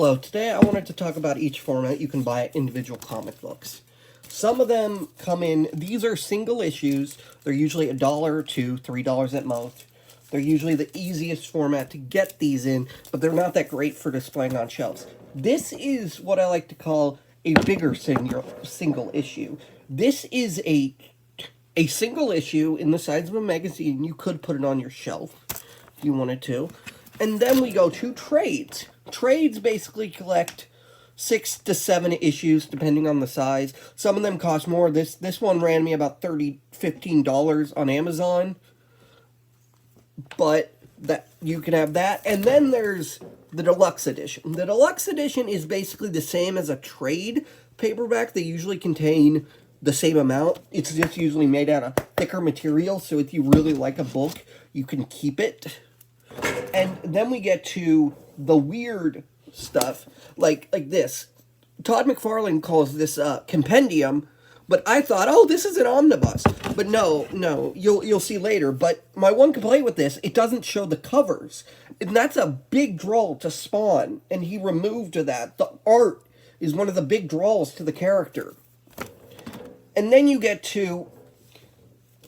Hello, today I wanted to talk about each format you can buy at individual comic books. Some of them come in, these are single issues, they're usually $1 to $3 at most. They're usually the easiest format to get these in, but they're not that great for displaying on shelves. This is what I like to call a bigger single issue. This is a single issue in the size of a magazine. You could put it on your shelf if you wanted to. And then we go to trades. Trades basically collect 6 to 7 issues depending on the size. Some of them cost more. This one ran me about $15 on Amazon. But that you can have that. And then there's the deluxe edition. The deluxe edition is basically the same as a trade paperback. They usually contain the same amount. It's just usually made out of thicker material, so if you really like a book, you can keep it. And then we get to the weird stuff, like this. Todd McFarlane calls this compendium, but I thought, oh, this is an omnibus. But no, you'll see later. But my one complaint with this, it doesn't show the covers. And that's a big draw to Spawn, and he removed that. The art is one of the big draws to the character. And then you get to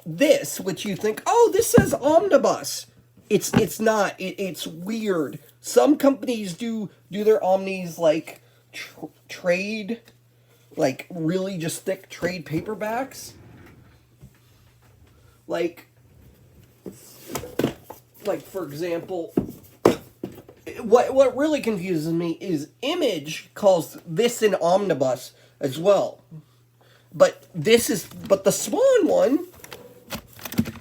this, which you think, oh, this says omnibus. It's not. It's weird. Some companies do their omnis like trade, like really just thick trade paperbacks. Like for example, what really confuses me is Image calls this an omnibus as well. But the Spawn one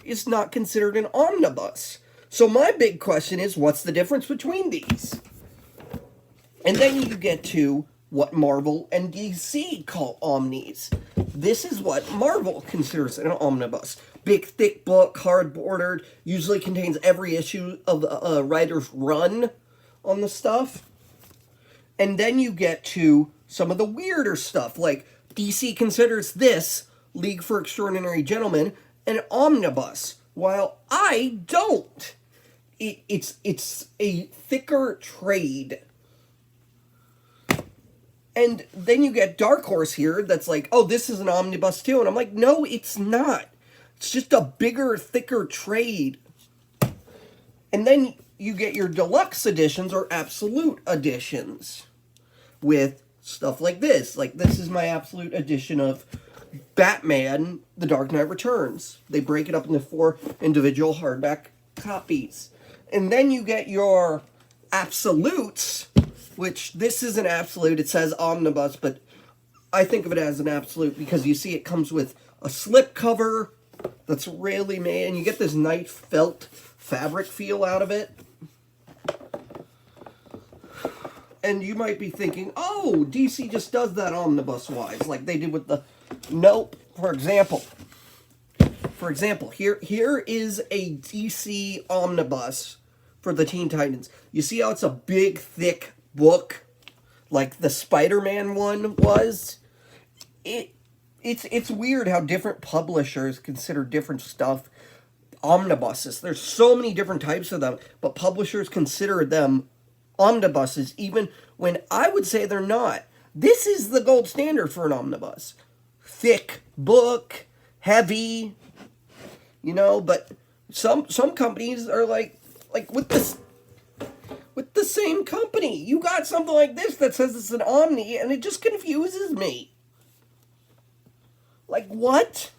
is not considered an omnibus. So my big question is, what's the difference between these? And then you get to what Marvel and DC call omnis. This is what Marvel considers an omnibus. Big, thick book, hard-bordered, usually contains every issue of a writer's run on the stuff. And then you get to some of the weirder stuff, like DC considers this, League for Extraordinary Gentlemen, an omnibus, while I don't. It's a thicker trade. And then you get Dark Horse here that's like, oh, this is an omnibus too. And I'm like, no, it's not. It's just a bigger, thicker trade. And then you get your deluxe editions or absolute editions with stuff like this. Like, this is my absolute edition of Batman, The Dark Knight Returns. They break it up into 4 individual hardback copies. And then you get your absolutes, which this is an absolute. It says omnibus, but I think of it as an absolute because you see it comes with a slip cover that's really made, and you get this nice felt fabric feel out of it. And you might be thinking, oh, DC just does that omnibus-wise, like they did with the... Nope. For example, here is a DC omnibus for the Teen Titans. You see how it's a big, thick book, like the Spider-Man one was? It's weird how different publishers consider different stuff omnibuses. There's so many different types of them, but publishers consider them omnibuses, even when I would say they're not. This is the gold standard for an omnibus. Thick book, heavy, but some companies are like with the same company. You got something like this that says it's an omni, and it just confuses me. Like, what?